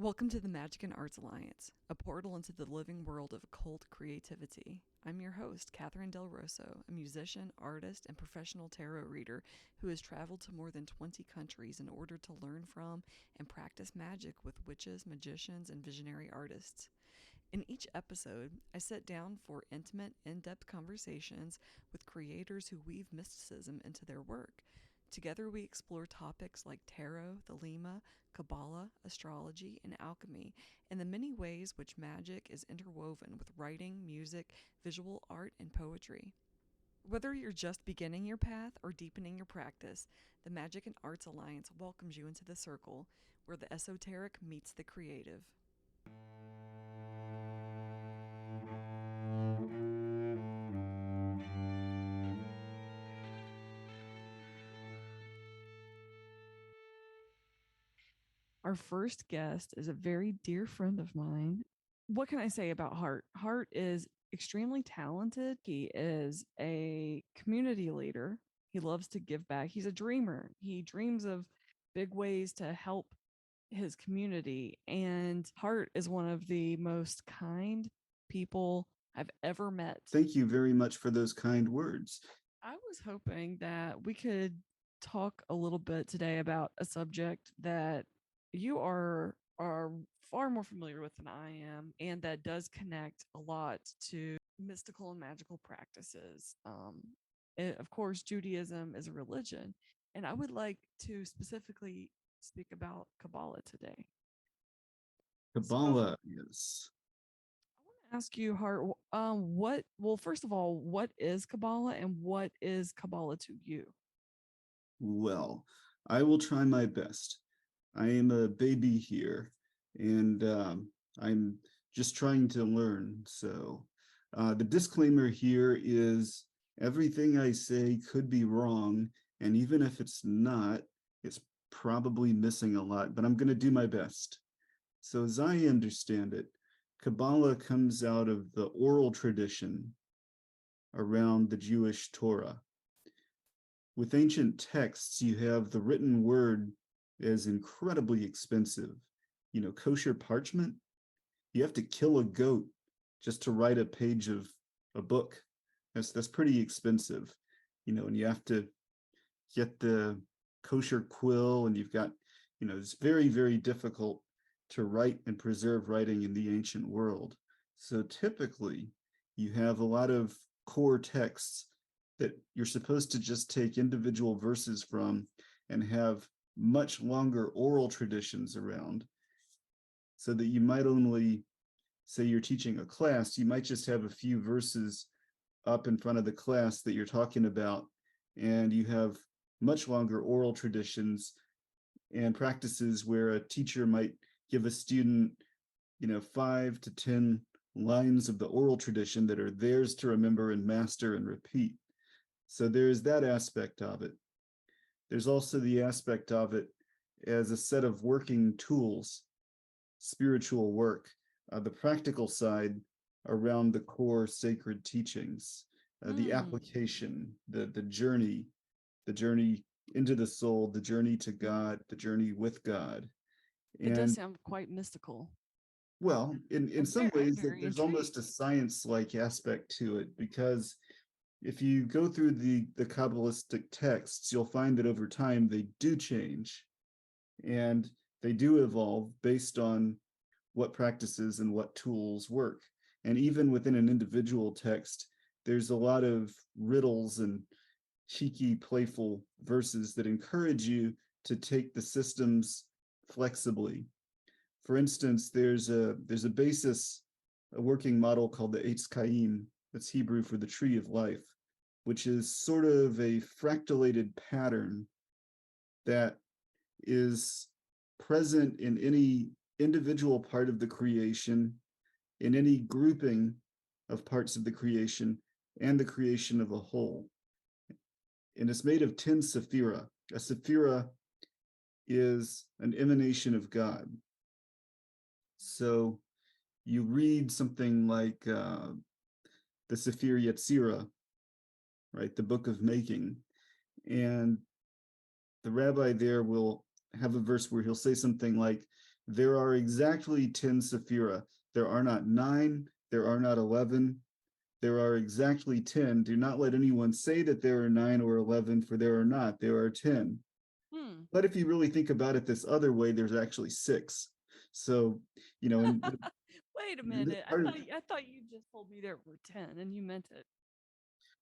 Welcome to the Magic and Arts Alliance, a portal into the living world of occult creativity. I'm your host, Katherine Delrosso, a musician, artist, and professional tarot reader who has traveled to more than 20 countries in order to learn from and practice magic with witches, magicians, and visionary artists. In each episode, I sit down for intimate, in-depth conversations with creators who weave mysticism into their work. Together we explore topics like tarot, the Lima, Kabbalah, astrology, and alchemy, and the many ways which magic is interwoven with writing, music, visual art, and poetry. Whether you're just beginning your path or deepening your practice, the Magic and Arts Alliance welcomes you into the circle where the esoteric meets the creative. Our first guest is a very dear friend of mine. What can I say about Hart? Hart is extremely talented. He is a community leader. He loves to give back. He's a dreamer. He dreams of big ways to help his community. And Hart is one of the most kind people I've ever met. Thank you very much for those kind words. I was hoping that we could talk a little bit today about a subject that you are far more familiar with than I am, and that does connect a lot to mystical and magical practices. Of course, Judaism is a religion, and I would like to specifically speak about Kabbalah today. So Kabbalah is, I want to ask you, Hart, well, first of all, what is Kabbalah and what is Kabbalah to you? well, I will try my best. I am a baby here, and I'm just trying to learn. So the disclaimer here is everything I say could be wrong, and even if it's not, it's probably missing a lot, but I'm going to do my best. So as I understand it, Kabbalah comes out of the oral tradition around the Jewish Torah. With ancient texts, you have the written word as incredibly expensive. You know, kosher parchment, you have to kill a goat just to write a page of a book. That's pretty expensive, you know, and you have to get the kosher quill, and you've got, you know, it's very, very difficult to write and preserve writing in the ancient world. So typically, you have a lot of core texts that you're supposed to just take individual verses from and have much longer oral traditions around, so that you might only, say you're teaching a class, you might just have a few verses up in front of the class that you're talking about, and you have much longer oral traditions and practices where a teacher might give a student, you know, 5 to 10 lines of the oral tradition that are theirs to remember and master and repeat. So there's that aspect of it. There's also the aspect of it as a set of working tools, spiritual work, the practical side around the core sacred teachings, the application, the journey into the soul, the journey to God, the journey with God. It does And sound quite mystical. well, in some I'm ways, very there's almost intrigued. a science-like aspect to it, because if you go through the Kabbalistic texts, you'll find that over time they do change, and they do evolve based on what practices and what tools work. And even within an individual text, there's a lot of riddles and cheeky, playful verses that encourage you to take the systems flexibly. For instance, there's a basis, a working model called the Eitz Chaim, that's Hebrew for the tree of life, which is sort of a fractalated pattern that is present in any individual part of the creation, in any grouping of parts of the creation, and the creation of a whole. And it's made of 10 sephira. A sephira is an emanation of God. So you read something like the Sephir Yetzirah, right, the book of making, and the rabbi there will have a verse where he'll say something like, There are exactly 10 Sephira. There are not 9, there are not 11, there are exactly 10. Do not let anyone say that there are 9 or 11, for there are not. There are 10. Hmm. But if you really think about it this other way, there's actually 6. So, you know, and Wait a the minute. part of, I thought you just told me there were 10 and you meant it.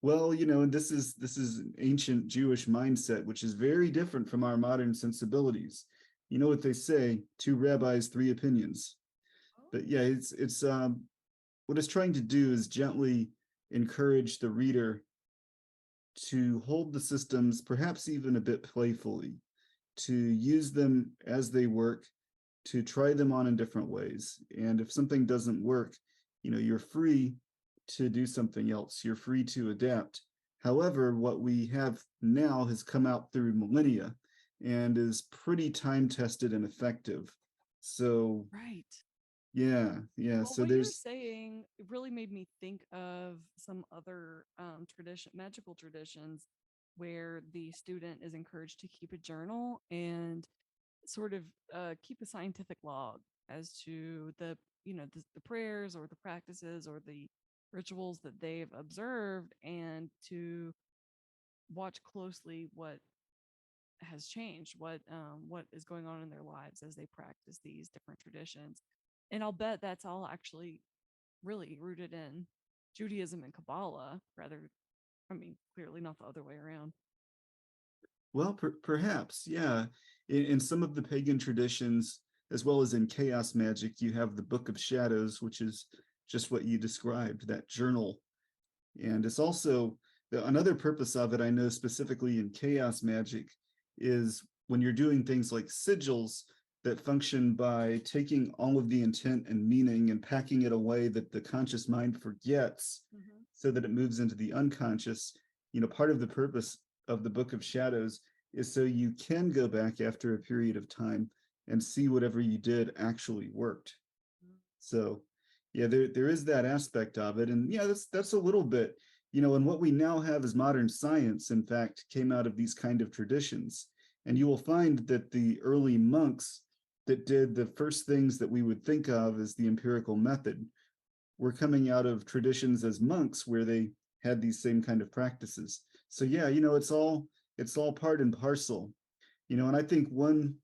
well, and this is an ancient Jewish mindset, which is very different from our modern sensibilities. You know what they say: two rabbis, three opinions. Oh. But yeah, it's what it's trying to do is gently encourage the reader to hold the systems, perhaps even a bit playfully, to use them as they work, to try them on in different ways. And if something doesn't work, you're free to do something else. You're free to adapt. However, what we have now has come out through millennia and is pretty time tested and effective. So Right. yeah. Well, So what you're there's saying really made me think of some other magical traditions where the student is encouraged to keep a journal and sort of keep a scientific log as to the prayers or the practices or the rituals that they've observed, and to watch closely what has changed, what is going on in their lives as they practice these different traditions. And I'll bet that's all actually really rooted in Judaism and Kabbalah, rather, I mean, clearly not the other way around. Well, perhaps, yeah. In some of the pagan traditions, as well as in chaos magic, you have the Book of Shadows, which is just what you described, that journal. And it's also another purpose of it, I know specifically in chaos magic, is when you're doing things like sigils that function by taking all of the intent and meaning and packing it away that the conscious mind forgets Mm-hmm. so that it moves into the unconscious. Part of the purpose of the Book of Shadows is so you can go back after a period of time and see whatever you did actually worked. So yeah, there is that aspect of it. And yeah, that's a little bit, and what we now have as modern science, in fact, came out of these kind of traditions. And you will find that the early monks that did the first things that we would think of as the empirical method were coming out of traditions as monks where they had these same kind of practices. So yeah, it's all part and parcel. And I think one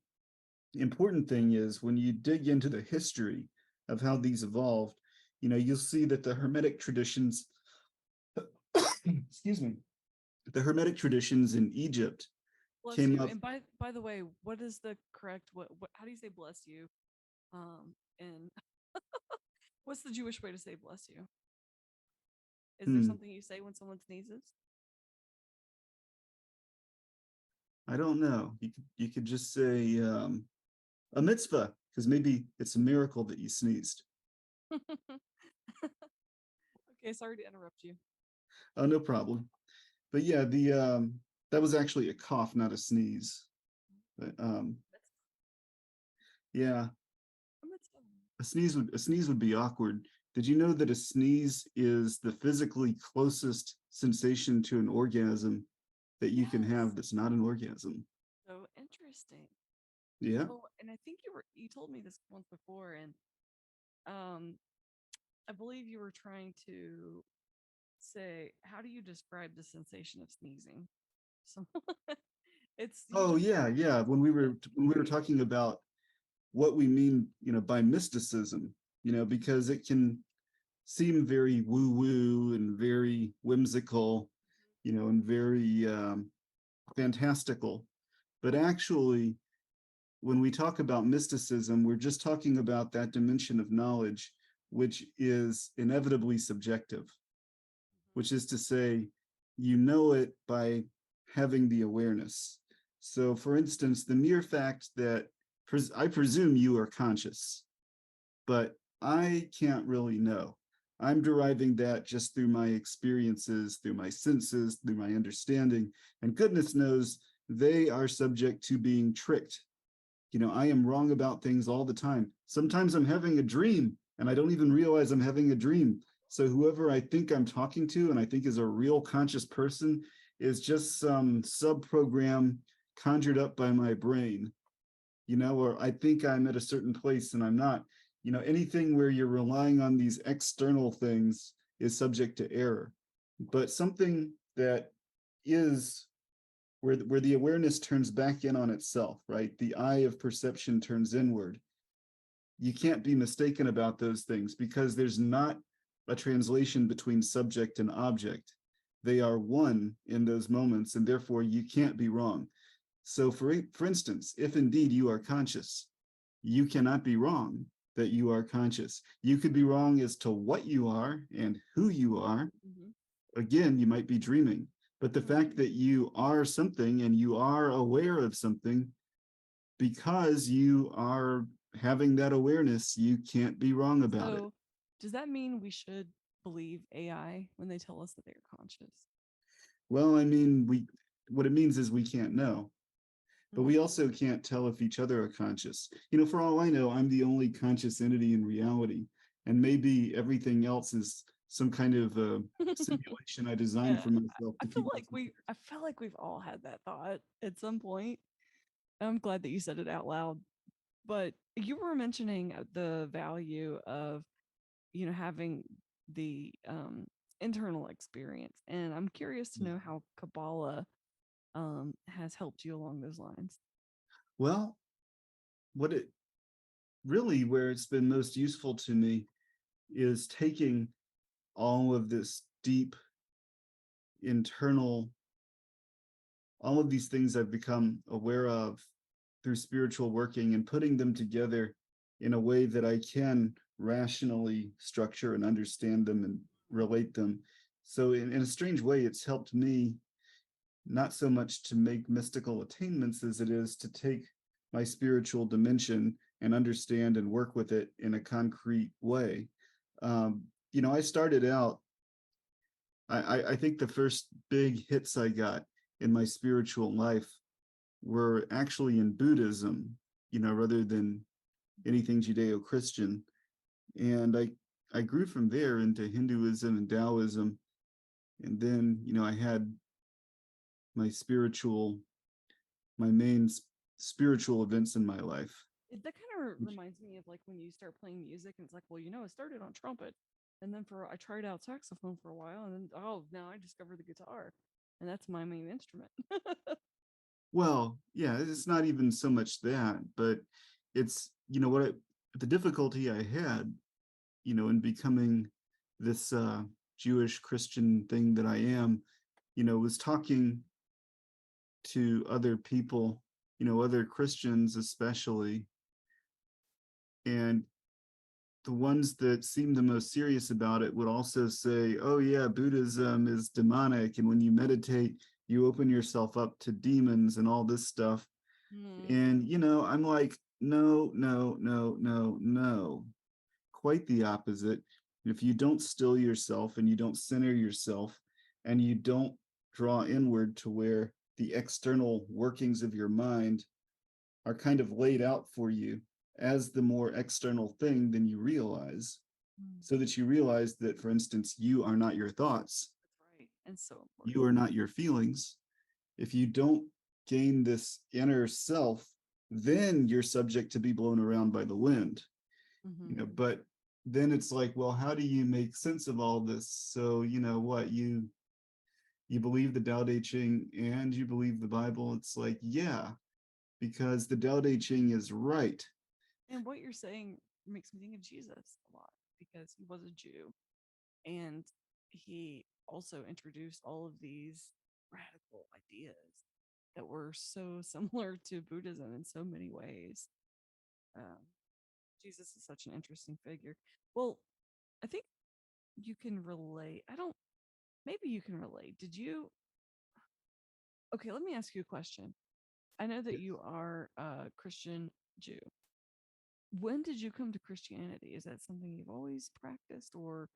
important thing is when you dig into the history of how these evolved, you'll see that the Hermetic traditions, excuse me, the Hermetic traditions in Egypt Bless came you. up. And by the way, what is the correct what how do you say bless you? And what's the Jewish way to say bless you? Is there Hmm, something you say when someone sneezes? I don't know. You could just say a mitzvah, because maybe it's a miracle that you sneezed. Okay, sorry to interrupt you. Oh, no problem. But yeah, the that was actually a cough, not a sneeze. But yeah, a sneeze would be awkward. Did you know that a sneeze is the physically closest sensation to an orgasm that you can have Yes. that's not an orgasm? So interesting. Yeah. Oh, and I think you told me this once before, and um I believe you were trying to say, how do you describe the sensation of sneezing? So it's you Oh just yeah, yeah. When we yeah, were when we were great. talking about what we mean, by mysticism, because it can seem very woo-woo and very whimsical, and very fantastical. But actually, when we talk about mysticism, we're just talking about that dimension of knowledge, which is inevitably subjective, which is to say, you know it by having the awareness. So, for instance, the mere fact that I presume you are conscious, but I can't really know. I'm deriving that just through my experiences, through my senses, through my understanding. And goodness knows they are subject to being tricked. I am wrong about things all the time. Sometimes I'm having a dream and I don't even realize I'm having a dream. So whoever I think I'm talking to and I think is a real conscious person is just some sub program conjured up by my brain. or I think I'm at a certain place and I'm not. Anything where you're relying on these external things is subject to error. But something that is where the awareness turns back in on itself, right? The eye of perception turns inward. You can't be mistaken about those things because there's not a translation between subject and object. They are one in those moments, and therefore you can't be wrong. So, for instance, if indeed you are conscious, you cannot be wrong that you are conscious. You could be wrong as to what you are and who you are. Mm-hmm. Again, you might be dreaming, but the fact Right. that you are something and you are aware of something because you are having that awareness, you can't be wrong about it. So, does that mean we should believe AI when they tell us that they're conscious? Well, I mean, what it means is we can't know, but Mm. we also can't tell if each other are conscious. For all I know, I'm the only conscious entity in reality, and maybe everything else is some kind of simulation I designed Yeah, for myself I to feel keep me like from. I feel like we've all had that thought at some point. I'm glad that you said it out loud. But you were mentioning the value of having the internal experience, and I'm curious to know how Kabbalah has helped you along those lines. Well, what it really where it's been most useful to me is taking all of this deep internal all of these things I've become aware of through spiritual working and putting them together in a way that I can rationally structure and understand them and relate them. So, in a strange way, it's helped me not so much to make mystical attainments as it is to take my spiritual dimension and understand and work with it in a concrete way. I started out, I think the first big hits I got in my spiritual life were actually in Buddhism, rather than anything Judeo-Christian. And I grew from there into Hinduism and Taoism. And then, I had my spiritual, my main spiritual events in my life. That kind of reminds me of like when you start playing music and it's like, well, it started on trumpet, and then I tried out saxophone for a while, and then now I discovered the guitar, and that's my main instrument. Well, yeah, it's not even so much that, but it's, the difficulty I had, in becoming this Jewish Christian thing that I am, was talking to other people, other Christians especially, and the ones that seemed the most serious about it would also say, oh, yeah, Buddhism is demonic. And when you meditate, you open yourself up to demons and all this stuff. Mm. And, I'm like, no, no, no, no, no. Quite the opposite. If you don't still yourself and you don't center yourself and you don't draw inward to where the external workings of your mind are kind of laid out for you as the more external thing than you realize, Mm. so that you realize that, for instance, you are not your thoughts, That's right, and so you important. are not your feelings. If you don't gain this inner self, then you're subject to be blown around by the wind. Mm-hmm. But then it's like, well, how do you make sense of all this? So, what, you believe the Tao Te Ching and you believe the Bible? It's like, yeah, because the Tao Te Ching is right. And what you're saying makes me think of Jesus a lot because he was a Jew, and he also introduced all of these radical ideas that were so similar to Buddhism in so many ways. Um, Jesus is such an interesting figure. Well, I think you can relate. I don't, maybe you can relate. Did you? Okay, let me ask you a question. I know that you are a Christian Jew. When did you come to Christianity? Is that something you've always practiced, or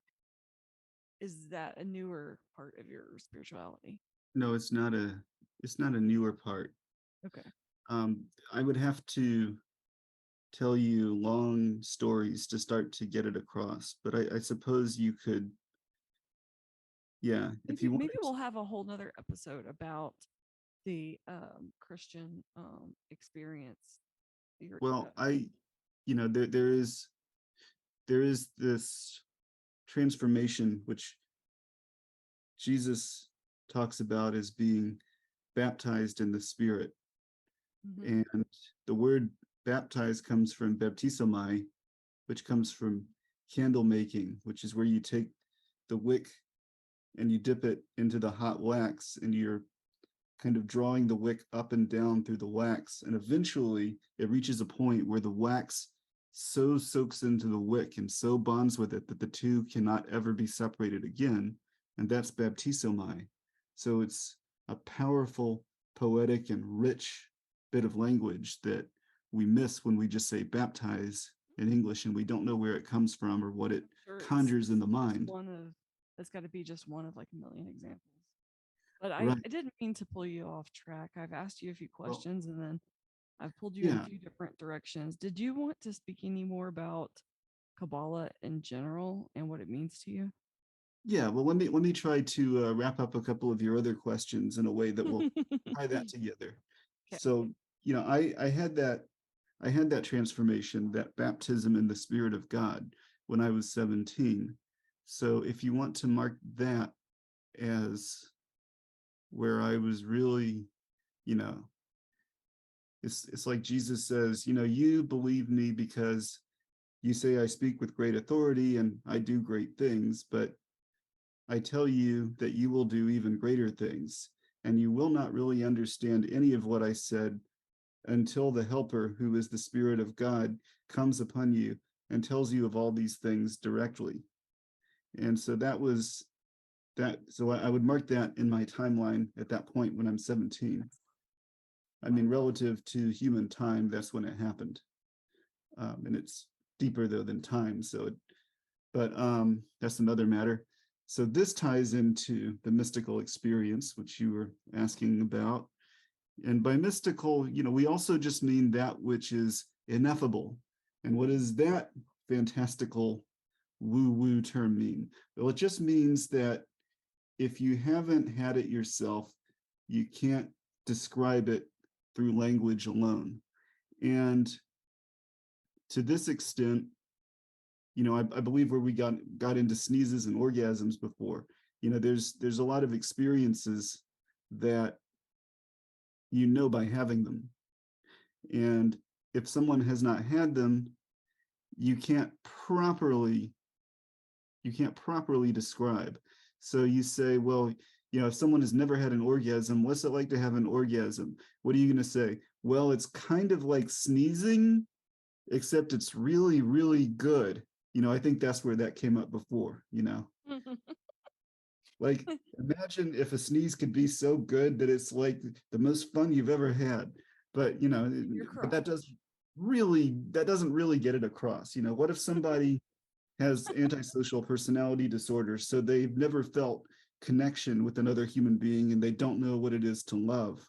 is that a newer part of your spirituality? No, it's not a newer part. Okay. I would have to tell you long stories to start to get it across, but I suppose you could, yeah, if Maybe you maybe wanted to. we'll have a whole nother episode about the Christian experience Well, there is this transformation which Jesus talks about as being baptized in the Spirit. Mm-hmm. And the word baptized comes from baptisomai, which comes from candle making, which is where you take the wick and you dip it into the hot wax and you're kind of drawing the wick up and down through the wax. And eventually it reaches a point where the wax so soaks into the wick and so bonds with it that the two cannot ever be separated again. And that's baptisomai. So it's a powerful, poetic, and rich bit of language that we miss when we just say baptize in English and we don't know where it comes from or what it Sure, conjures in the mind. that's got to be just one of like a million examples. But Right. I didn't mean to pull you off track. I've asked you a few Well, questions and then I've pulled you in a yeah. few different directions. Did you want to speak any more about Kabbalah in general and what it means to you? Yeah, well, let me try to wrap up a couple of your other questions in a way that will tie that together. Okay. So, I had that transformation, that baptism in the Spirit of God when I was 17. So, if you want to mark that as where I was really, you know, it's like Jesus says, you believe me because you say I speak with great authority and I do great things, but I tell you that you will do even greater things, and you will not really understand any of what I said until the Helper, who is the Spirit of God, comes upon you and tells you of all these things directly. And so that was that. So I would mark that in my timeline at that point when I'm 17. I mean, relative to human time, that's when it happened. And it's deeper though than time. But that's another matter. So this ties into the mystical experience, which you were asking about. And by mystical, we also just mean that which is ineffable. And what does that fantastical woo-woo term mean? Well, it just means that if you haven't had it yourself, you can't describe it through language alone. And to this extent, I believe where we got into sneezes and orgasms before, there's a lot of experiences that by having them. And if someone has not had them, you can't properly describe. So you say, well, if someone has never had an orgasm, what's it like to have an orgasm? What are you going to say? Well, it's kind of like sneezing, except it's really, really good. I think that's where that came up before. Like, imagine if a sneeze could be so good that it's like the most fun you've ever had. But You're but correct. that doesn't really get it across. What if somebody has antisocial personality disorder, so they've never felt connection with another human being and they don't know what it is to love?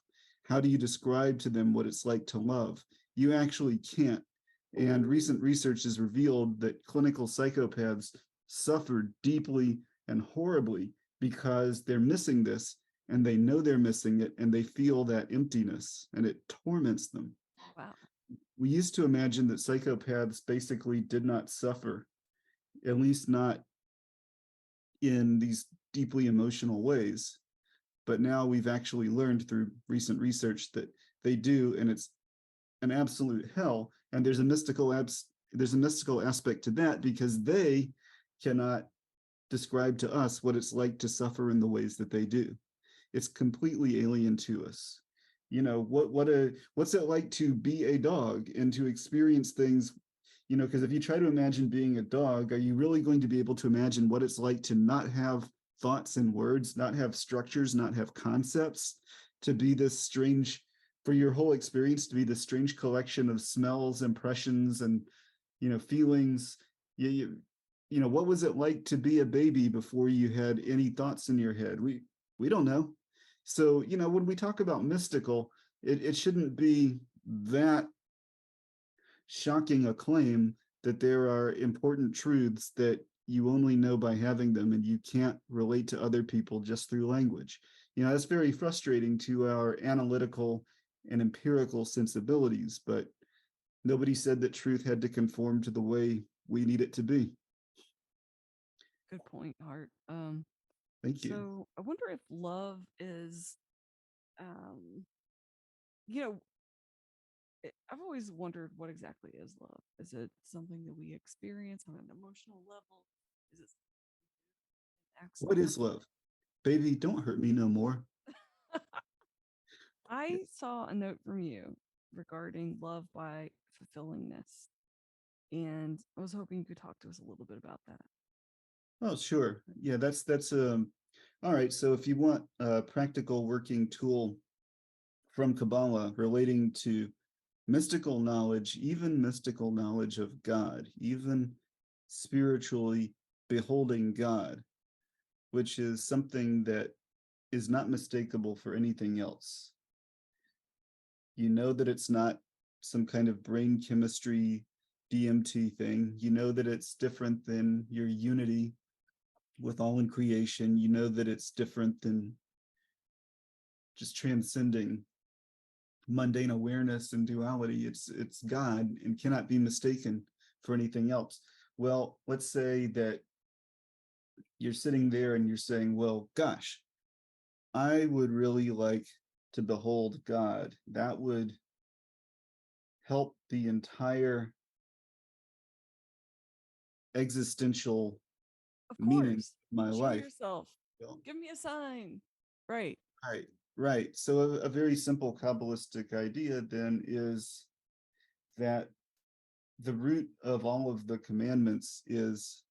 How do you describe to them what it's like to love? You actually can't. And recent research has revealed that clinical psychopaths suffer deeply and horribly because they're missing this and they know they're missing it and they feel that emptiness and it torments them. Wow. We used to imagine that psychopaths basically did not suffer, at least not in these deeply emotional ways. But now we've actually learned through recent research that they do, and it's an absolute hell. And there's a mystical aspect to that because they cannot describe to us what it's like to suffer in the ways that they do. It's completely alien to us. What's it like to be a dog and to experience things, because if you try to imagine being a dog, are you really going to be able to imagine what it's like to not have thoughts and words, not have structures, not have concepts, to be this strange, for your whole experience to be this strange collection of smells, impressions, and feelings? What was it like to be a baby before you had any thoughts in your head? We don't know. So when we talk about mystical, it shouldn't be that shocking a claim that there are important truths that you only know by having them and you can't relate to other people just through language. That's very frustrating to our analytical and empirical sensibilities, but Nobody said that truth had to conform to the way we need it to be. Good point, Hart. Thank you. So I wonder if love is, um, you know, I've always wondered what exactly is love. Is it something that we experience on an emotional level? Is it acts of What is love? Baby, don't hurt me no more. I saw a note from you regarding love by fulfillingness, and I was hoping you could talk to us a little bit about that. Oh, sure. Yeah, that's all right. So if you want a practical working tool from Kabbalah relating to mystical knowledge, even mystical knowledge of God, even spiritually beholding God, which is something that is not mistakable for anything else. You know that it's not some kind of brain chemistry DMT thing. You know that it's different than your unity with all in creation. You know that it's different than just transcending mundane awareness and duality. It's God and cannot be mistaken for anything else. Well, let's say that you're sitting there and you're saying, well, gosh, I would really like to behold God. That would help the entire existential Of meaning course, of my show life. yourself. Well, Give me a sign. Right. right, right. So a very simple Kabbalistic idea then is that the root of all of the commandments is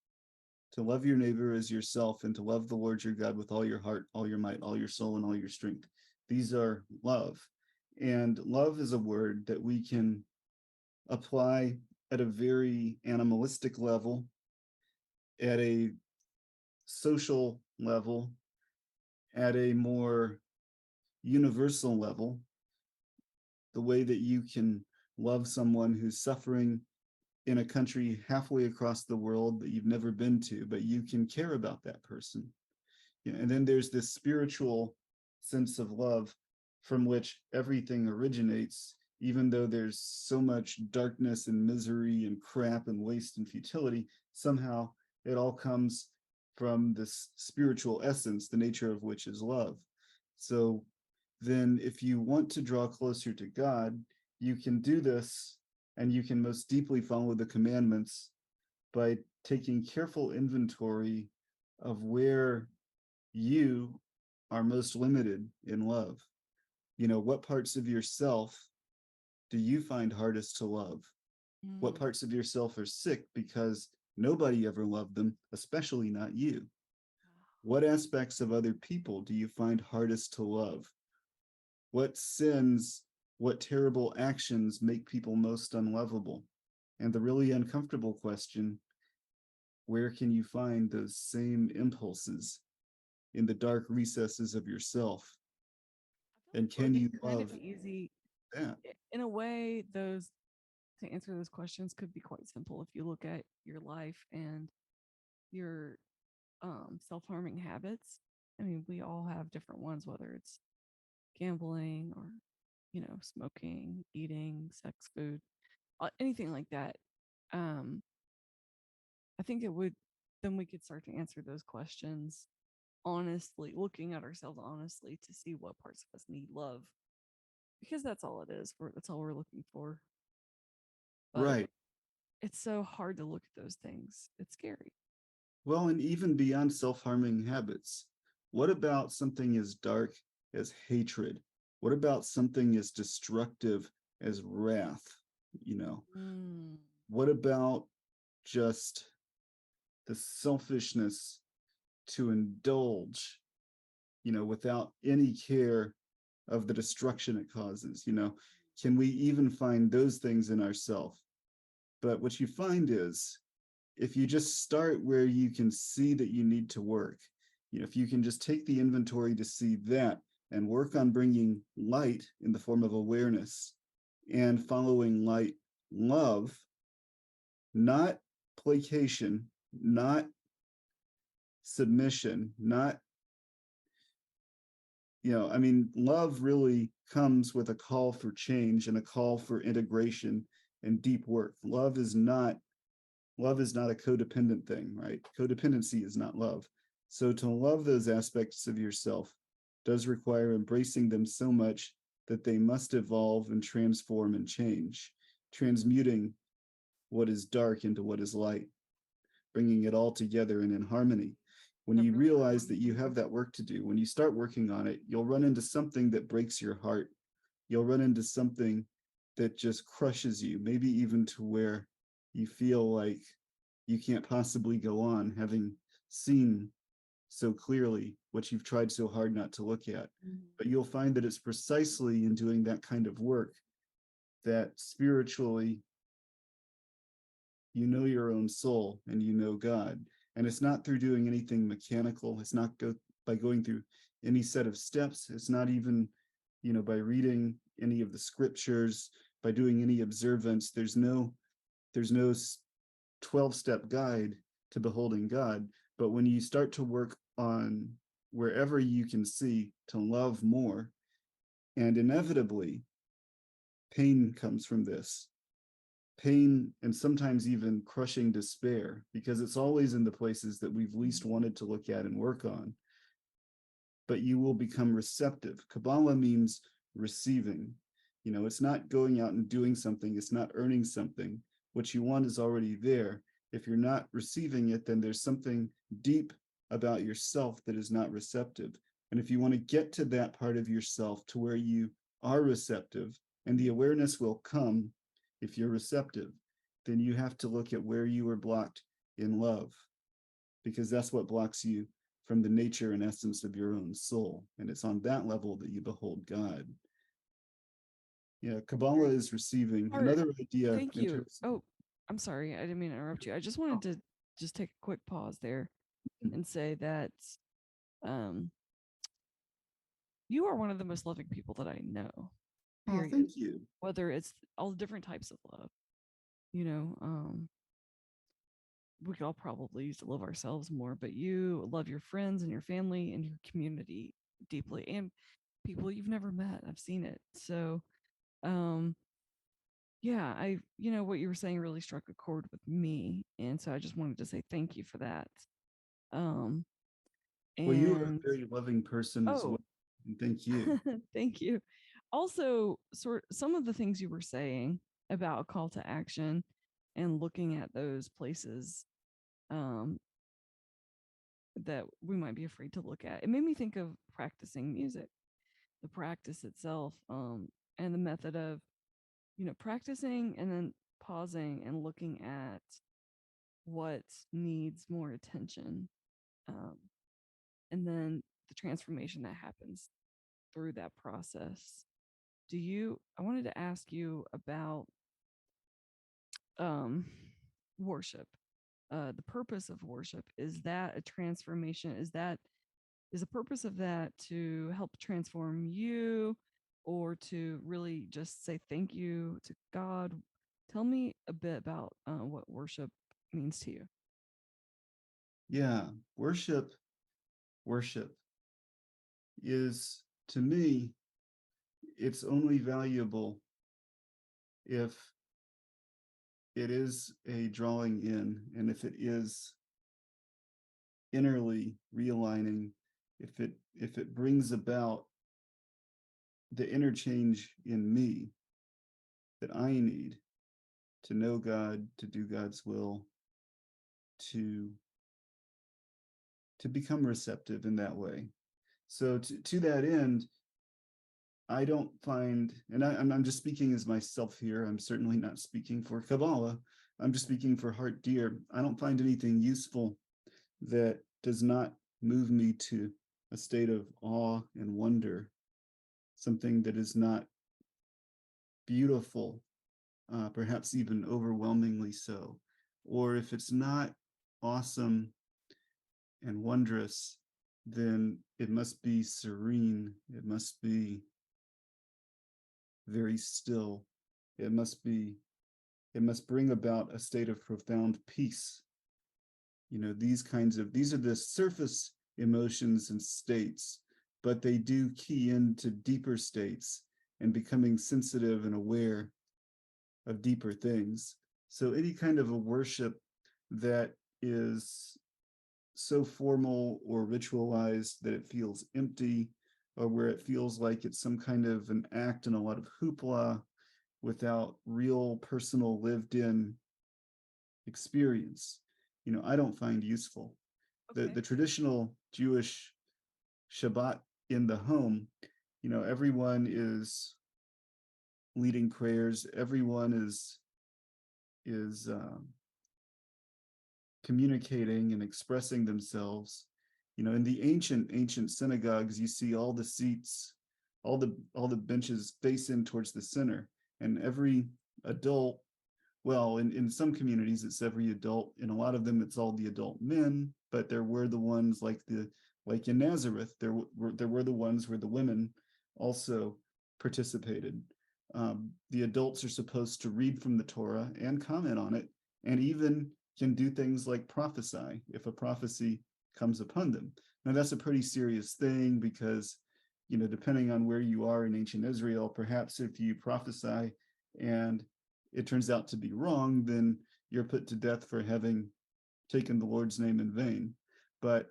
to love your neighbor as yourself and to love the Lord your God with all your heart, all your might, all your soul, and all your strength. These are love. And love is a word that we can apply at a very animalistic level, at a social level, at a more universal level, the way that you can love someone who's suffering in a country halfway across the world that you've never been to, but you can care about that person. You know, and then there's this spiritual sense of love from which everything originates, even though there's so much darkness and misery and crap and waste and futility, somehow it all comes from this spiritual essence, the nature of which is love. So then if you want to draw closer to God, you can do this and you can most deeply follow the commandments by taking careful inventory of where you are most limited in love. You know, what parts of yourself do you find hardest to love? What Mm. parts of yourself are sick because nobody ever loved them, especially not you? What aspects of other people do you find hardest to love? What sins, what terrible actions make people most unlovable? And the really uncomfortable question, where can you find those same impulses in the dark recesses of yourself? I And feel like can it you could kind of love be easy. that? In a way, those to answer those questions could be quite simple if you look at your life and your self-harming habits. I mean, we all have different ones, whether it's gambling or, smoking, eating, sex, food, anything like that. Um, I think it would, then we could start to answer those questions honestly, looking at ourselves honestly to see what parts of us need love, because that's all it is. That's all we're looking for. But Right. it's so hard to look at those things. It's scary. Well, and even beyond self harming habits, what about something as dark as hatred? What about something as destructive as wrath? You know, Mm. what about just the selfishness to indulge, without any care of the destruction it causes? Can we even find those things in ourselves? But what you find is if you just start where you can see that you need to work, if you can just take the inventory to see that and work on bringing light in the form of awareness and following light, love, not placation, not submission, not, I mean, love really comes with a call for change and a call for integration and deep work. Love is not a codependent thing, right? Codependency is not love. So to love those aspects of yourself does require embracing them so much that they must evolve and transform and change, transmuting what is dark into what is light, bringing it all together and in harmony. When That you really realize that reminds you me. have that work to do, when you start working on it, you'll run into something that breaks your heart. You'll run into something that just crushes you, maybe even to where you feel like you can't possibly go on, having seen so clearly what you've tried so hard not to look at. Mhm. But you'll find that it's precisely in doing that kind of work that spiritually you know your own soul and you know God. And it's not through doing anything mechanical. It's not by going through any set of steps. It's not even, by reading any of the scriptures, by doing any observance. There's no 12-step guide to beholding God. But when you start to work on wherever you can see to love more, and inevitably pain comes from this, pain and sometimes even crushing despair, because it's always in the places that we've least wanted to look at and work on. But you will become receptive. Kabbalah means receiving. It's not going out and doing something, it's not earning something. What you want is already there. If you're not receiving it, then there's something deep about yourself that is not receptive. And if you want to get to that part of yourself to where you are receptive, and the awareness will come if you're receptive, then you have to look at where you were blocked in love, because that's what blocks you from the nature and essence of your own soul. And it's on that level that you behold God. Yeah, Kabbalah is receiving. Art, Another idea thank in you. terms Oh, I'm sorry. I didn't mean to interrupt you. I just wanted to just take a quick pause there of, and say that um, you are one of the most loving people that I know, oh, period. thank you. Whether it's all different types of love, you know, we could all probably use to love ourselves more, but you love your friends and your family and your community deeply and people you've never met. I've seen it. So, um, yeah, what you were saying really struck a chord with me. And so I just wanted to say thank you for that. Um, Well, you are and a very loving person as well. oh, And thank you. thank you. Also, some of the things you were saying about call to action and looking at those places um, that we might be afraid to look at. It made me think of practicing music, the practice itself, and the method of, practicing and then pausing and looking at what needs more attention. Um, and then the transformation that happens through that process. I wanted to ask you about um, worship. The purpose of worship, is that a transformation? Is the purpose of that to help transform you or to really just say thank you to God? Tell me a bit about what worship means to you. Yeah, worship is, to me, it's only valuable if it is a drawing in, and if it is innerly realigning, if it brings about the interchange in me that I need to know God, to do God's will, to become receptive in that way. So to that end, I don't find, and I'm just speaking as myself here. I'm certainly not speaking for Kabbalah. I'm just speaking for Hart Deer. I don't find anything useful that does not move me to a state of awe and wonder, something that is not beautiful, perhaps even overwhelmingly so. Or if it's not awesome and wondrous, then it must be serene. It must be very still. It must be, it must bring about a state of profound peace. These are the surface emotions and states, but they do key into deeper states and becoming sensitive and aware of deeper things. So any kind of a worship that is so formal or ritualized that it feels empty, or where it feels like it's some kind of an act and a lot of hoopla without real personal lived in experience, I don't find useful. The Okay. the traditional Jewish Shabbat in the home, everyone is leading prayers, everyone is communicating and expressing themselves. In the ancient synagogues, you see all the seats, all the benches face in towards the center, and every adult, well, in some communities it's every adult, in a lot of them it's all the adult men, but there were the ones like in Nazareth, there were the ones where the women also participated. The adults are supposed to read from the Torah and comment on it, and even can do things like prophesy if a prophecy comes upon them. Now that's a pretty serious thing because, depending on where you are in ancient Israel, perhaps if you prophesy and it turns out to be wrong, then you're put to death for having taken the Lord's name in vain. But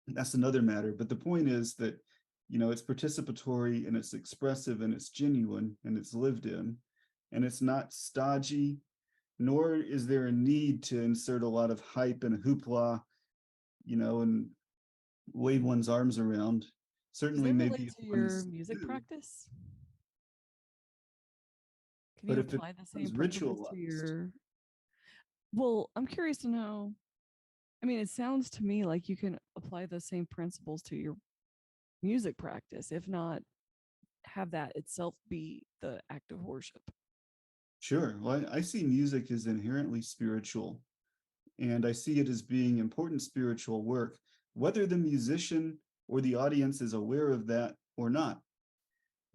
that's another matter. But the point is that, it's participatory and it's expressive and it's genuine and it's lived in, and it's not stodgy, nor is there a need to insert a lot of hype and hoopla, and wave one's arms around. Does Certainly, that maybe relate if to one your is music new, practice? Can but you if it apply the same becomes principles to ritualized, your? Well, I'm curious to know. I mean, it sounds to me like you can apply those same principles to your music practice, if not have that itself be the act of worship. sure. Well, I see music as inherently spiritual, and I see it as being important spiritual work, whether the musician or the audience is aware of that or not.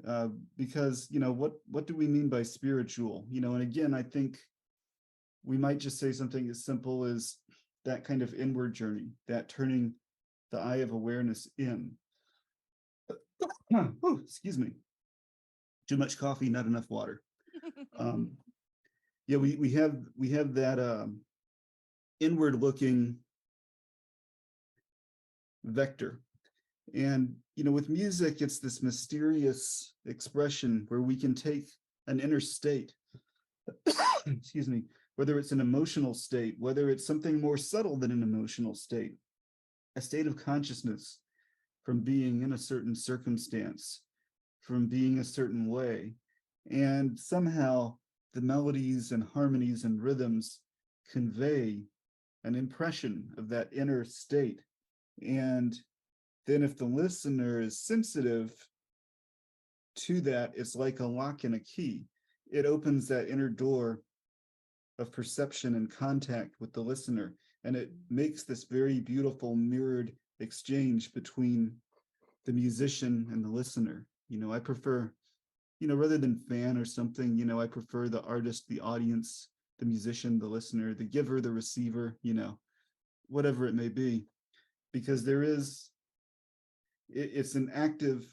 Uh, because what do we mean by spiritual? And again, I think we might just say something as simple as that kind of inward journey, that turning the eye of awareness in. Oh, excuse me. Too much coffee, not enough water. Um, yeah, we have that inward looking vector. And with music, it's this mysterious expression where we can take an inner state, excuse me, whether it's an emotional state, whether it's something more subtle than an emotional state, a state of consciousness from being in a certain circumstance, from being a certain way. And somehow the melodies and harmonies and rhythms convey an impression of that inner state. And then if the listener is sensitive to that, it's like a lock and a key. It opens that inner door of perception and contact with the listener. And it makes this very beautiful mirrored exchange between the musician and the listener. I prefer, rather than fan or something, I prefer the artist, the audience, the musician, the listener, the giver, the receiver, whatever it may be, because it's an active,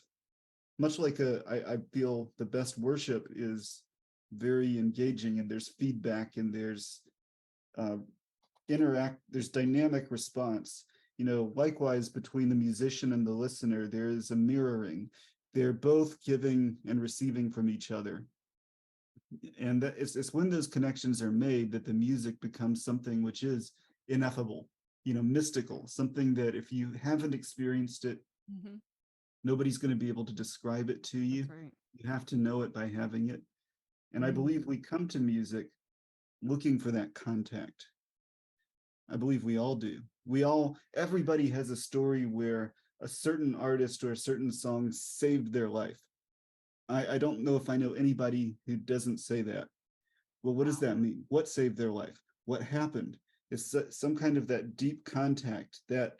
much like I feel the best worship is very engaging, and there's feedback and there's uh, there's dynamic response. Likewise, between the musician and the listener, there is a mirroring. They're both giving and receiving from each other. And that it's when those connections are made that the music becomes something which is ineffable, mystical, something that if you haven't experienced it, Mm-hmm. nobody's going to be able to describe it to you. That's right. You have to know it by having it. And I Mm. believe we come to music looking for that contact. I believe we all do. Everybody has a story where a certain artist or a certain song saved their life. I don't know if I know anybody who doesn't say that. Well, what does Wow. that mean? What saved their life? What happened? It's some kind of that deep contact, that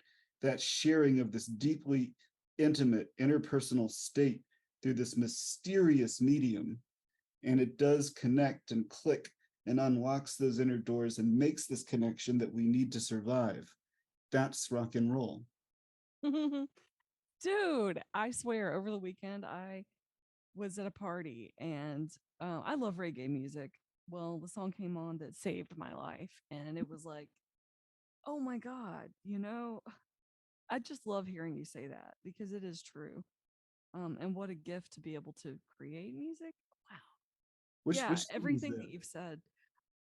sharing of this deeply intimate interpersonal state through this mysterious medium. And it does connect and click and unlocks those inner doors and makes this connection that we need to survive. That's rock and roll. Dude, I swear over the weekend I was at a party and I love reggae music. Well, the song came on that saved my life, and it was like, oh my god, I just love hearing you say that because it is true. And what a gift to be able to create music. Wow. Yeah, Which song was everything that? that you've said.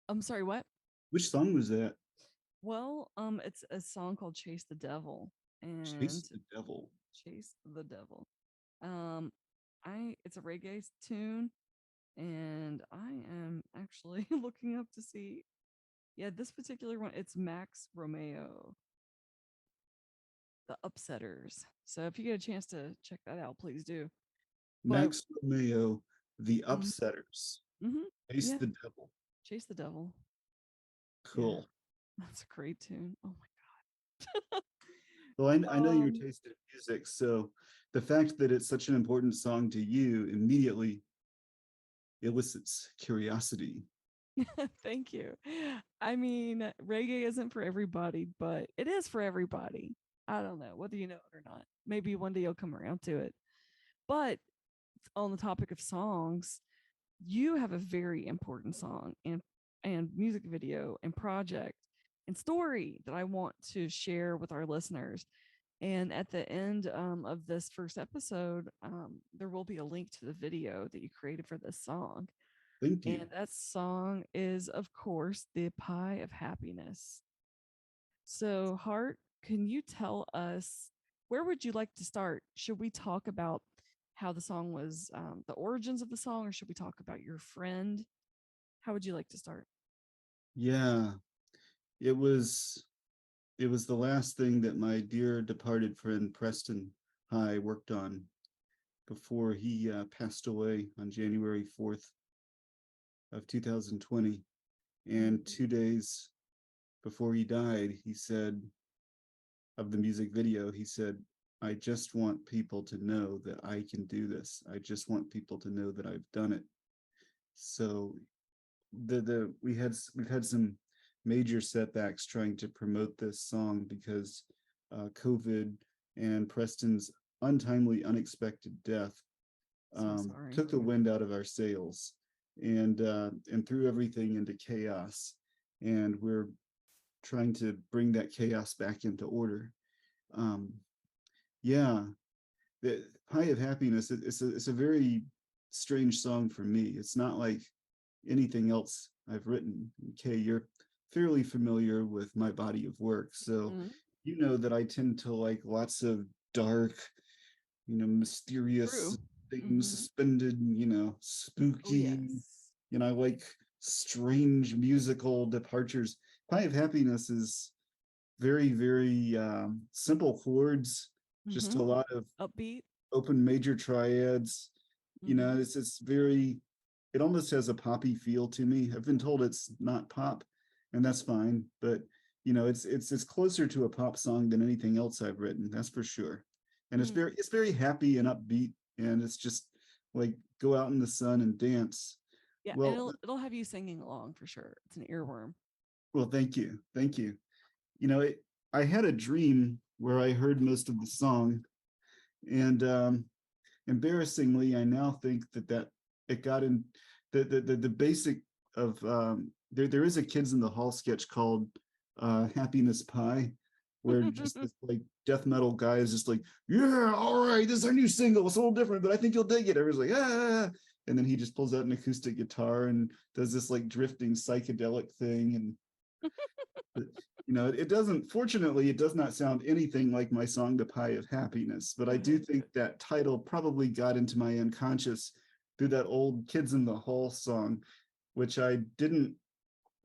I'm sorry, what? Which song was that? Well, it's a song called Chase the Devil and Chase the Devil. Chase the Devil. Um, it's a reggae tune, and I am actually looking up to see. Yeah, this particular one, it's Max Romeo, the Upsetters. So if you get a chance to check that out, please do. But Max Romeo, The mm, Upsetters. mm-hmm, Chase yeah, the Devil. Chase the Devil. Yeah, Cool. that's a great tune. Oh my Well, I know god. your taste in music, so the fact that it's such an important song to you immediately elicits curiosity. Thank you. I mean, reggae isn't for everybody, but it is for everybody. I don't know whether you know it or not. Maybe one day you'll come around to it. But on the topic of songs, you have a very important song and music video and project and story that I want to share with our listeners. And at the end of this first episode, there will be a link to the video that you created for this song. Thank you. And that song is, of course, The Pie of Happiness. So, Hart, can you tell us where would you like to start? Should we talk about how the song was, the origins of the song, or should we talk about your friend? How would you like to start? Yeah, it was it was the last thing that my dear departed friend Preston High worked on before he passed away on January 4th of 2020. And Mm. 2 days before he died, he said of the music video, he said, I just want people to know that I can do this. I just want people to know that I've done it. So we've had some major setbacks trying to promote this song because COVID and Preston's untimely, unexpected death So sorry. took the wind out of our sails and threw everything into chaos. And we're trying to bring that chaos back into order. Um, yeah, the High of Happiness. It's a very strange song for me. It's not like anything else I've written. Okay, you're fairly familiar with my body of work, so Mm. you know that I tend to like lots of dark, mysterious True. things Mm-hmm. suspended, Oh, spooky. yes. I like strange musical departures. Pie of Happiness is very, very simple chords, just Mm-hmm. a lot of Upbeat. open major triads. Mm-hmm. It's very, it almost has a poppy feel to me. I've been told it's not pop, and that's fine, but it's closer to a pop song than anything else I've written, that's for sure. And Mm. it's very happy and upbeat, and it's just like go out in the sun and dance. Yeah, and Well, it'll have you singing along for sure. It's an earworm. well, thank you. Thank you. You know, it, I had a dream where I heard most of the song, and embarrassingly, I now think that it got in the basic of there is a Kids in the Hall sketch called Happiness Pie, where just this like death metal guy is just like, yeah, all right, this is our new single. It's a little different, but I think you'll dig it. Everyone's like, ah, and then he just pulls out an acoustic guitar and does this like drifting psychedelic thing. And it doesn't, fortunately, it does not sound anything like my song, The Pie of Happiness, but I do think Good. that title probably got into my unconscious through that old Kids in the Hall song, which I didn't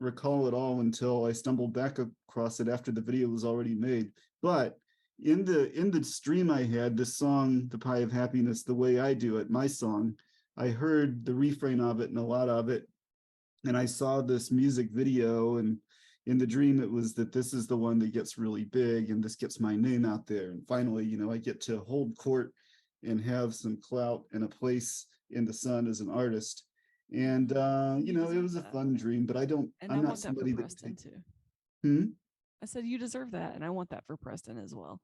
recall at all until I stumbled back across it after the video was already made. But in the stream I had, the song, The Pie of Happiness, the way I do it, my song, I heard the refrain of it and a lot of it, and I saw this music video, and in the dream it was that this is the one that gets really big and this gets my name out there, and finally I get to hold court and have some clout and a place in the sun as an artist. And You it deserve was a that. fun dream, but And I I'm not want that for somebody that can Preston take. too. Hmm? I said you deserve that, and I want that for Preston as well.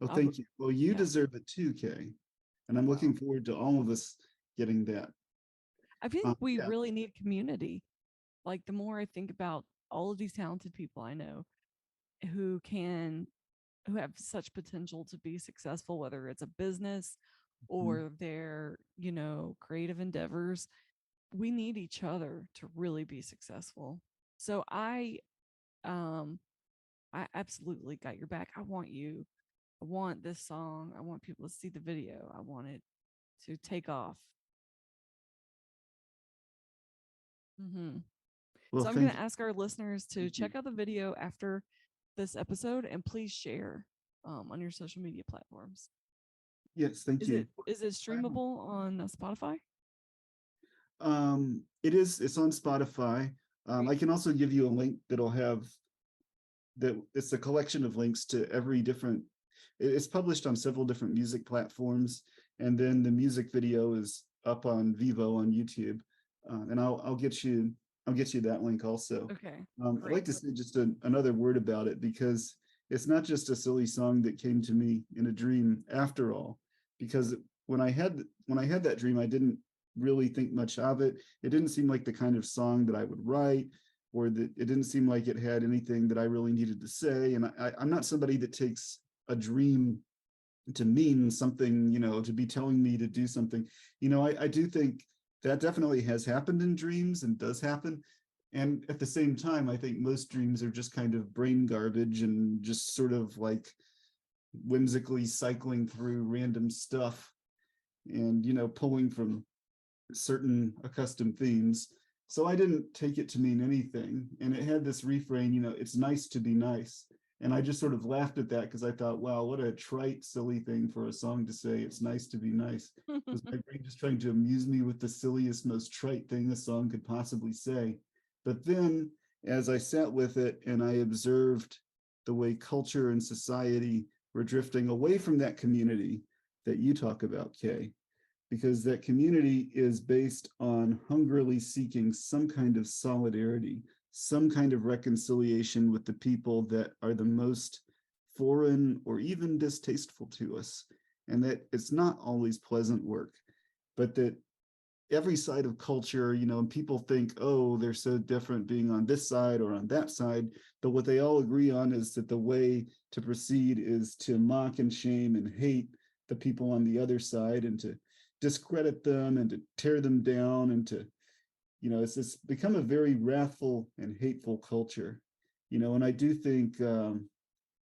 Oh, I'll, thank you. Well, you yeah. deserve it too, Kay, and I'm looking Well, forward to all of us getting that. I think we Yeah. really need community. Like the more I think about all of these talented people I know who can who have such potential to be successful, whether it's a business Mhm. or their, creative endeavors, we need each other to really be successful. So um I absolutely got your back. I want this song. I want people to see the video. I want it to take off. hmm Well, So I'm going to thank ask our listeners to you. check out the video after this episode and please share on your social media platforms. Yes, thank you. Is it streamable on Spotify? It's on Spotify. Great. I can also give you a link that'll have that it's a collection of links to every different it's published on several different music platforms, and then the music video is up on Vivo on YouTube. And I'll get you that link also. Okay. I'd like Great. to say just another word about it, because it's not just a silly song that came to me in a dream after all, because when I had that dream, I didn't really think much of it. It didn't seem like the kind of song that I would write, or that it didn't seem like it had anything that I really needed to say. And I'm not somebody that takes a dream to mean something, to be telling me to do something. I do think that definitely has happened in dreams and does happen. And at the same time, I think most dreams are just kind of brain garbage and just sort of like whimsically cycling through random stuff and, pulling from certain accustomed themes. So I didn't take it to mean anything. And it had this refrain, it's nice to be nice. And I just sort of laughed at that because I thought, wow, what a trite, silly thing for a song to say. It's nice to be nice. Was my brain just trying to amuse me with the silliest, most trite thing a song could possibly say? But then as I sat with it and I observed the way culture and society were drifting away from that community that you talk about, Kay, because that community is based on hungrily seeking some kind of solidarity, some kind of reconciliation with the people that are the most foreign or even distasteful to us. And that it's not always pleasant work, but that every side of culture, and people think, oh, they're so different being on this side or on that side. But what they all agree on is that the way to proceed is to mock and shame and hate the people on the other side, and to discredit them and to tear them down, and to, it's become a very wrathful and hateful culture. And I do think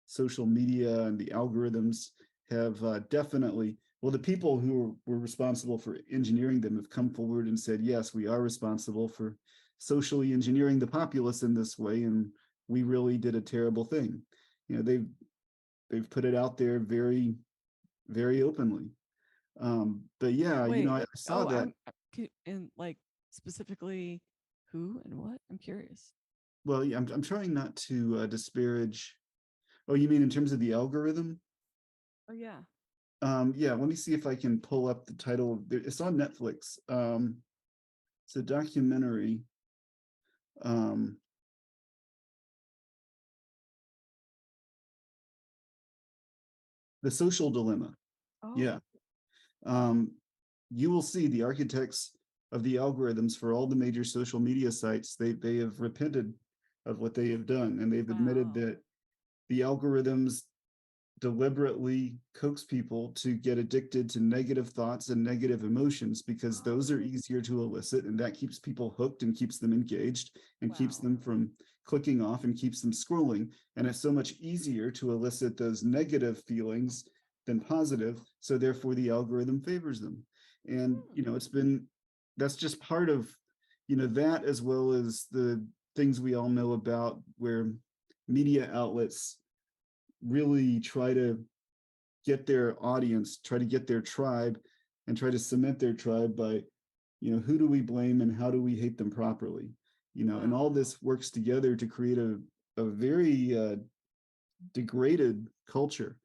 social media and the algorithms have definitely, well, the people who were responsible for engineering them have come forward and said, yes, we are responsible for socially engineering the populace in this way, and we really did a terrible thing. They've put it out there very, very openly. But yeah, Wait. I saw Oh, that. and like specifically who and what? I'm curious. Well, yeah, I'm trying not to disparage. Oh, you mean in terms of the algorithm? Oh yeah. Yeah, let me see if I can pull up the title. It's on Netflix. It's a documentary. Um, The Social Dilemma. Oh. Yeah. Um, you will see the architects of the algorithms for all the major social media sites. They have repented of what they have done, and they've admitted Wow. that the algorithms deliberately coax people to get addicted to negative thoughts and negative emotions, because those are Oh. easier to elicit, and that keeps people hooked and keeps them engaged and keeps Wow. them from clicking off and keeps them scrolling. And it's so much easier to elicit those negative feelings than positive, so therefore the algorithm favors them. And Hmm. that's just part of that, as well as the things we all know about, where media outlets really try to get their audience, try to get their tribe, and try to cement their tribe by, who do we blame and how do we hate them properly? And Wow. all this works together to create a very degraded culture.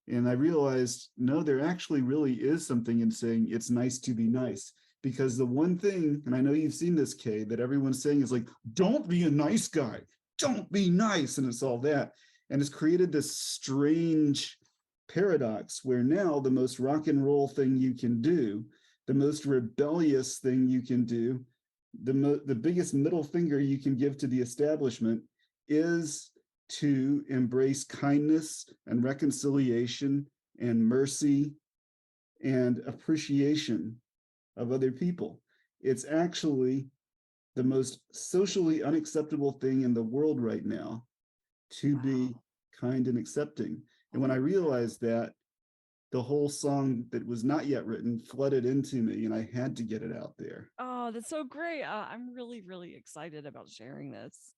And I realized, no, there actually really is something in saying it's nice to be nice. Because the one thing, and I know you've seen this, Kay, that everyone's saying is like, don't be a nice guy, don't be nice. And it's all that. And it's created this strange paradox where now the most rock and roll thing you can do the most rebellious thing you can do, the biggest middle finger you can give to the establishment is to embrace kindness and reconciliation and mercy and appreciation of other people. It's actually the most socially unacceptable thing in the world right now to be Wow. kind and accepting. I And when I like that. realized that, the whole song that was not yet written flooded into me, and I had to get it out there. Oh, that's so great. I'm really, really excited about sharing this.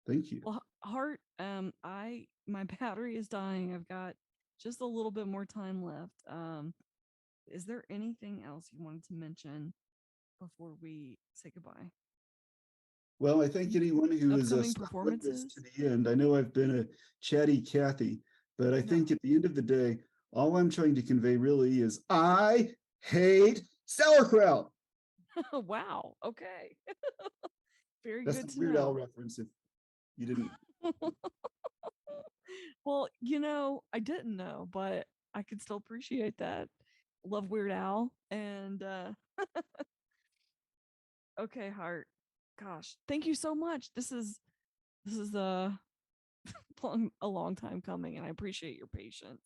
Thank you. Well, Hart, I my battery is dying. I've got just a little bit more time left. Is there anything else you wanted to mention before we say goodbye? Well, I thank anyone who has Upcoming stuck with this to performances? the end. I know I've been a chatty Cathy, but I No. think at the end of the day, all I'm trying to convey really is I hate sauerkraut. Wow. Okay. Very That's good the to Weird Al know. reference if you didn't. Well, I didn't know, but I could still appreciate that. Love Weird Al. And okay, Hart. Gosh, thank you so much. This is a long time coming, and I appreciate your patience.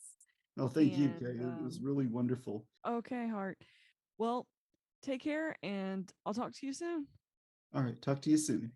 Oh, thank you, Kay. And It was really wonderful. okay, Hart. Well, take care, and I'll talk to you soon. All right, talk to you soon.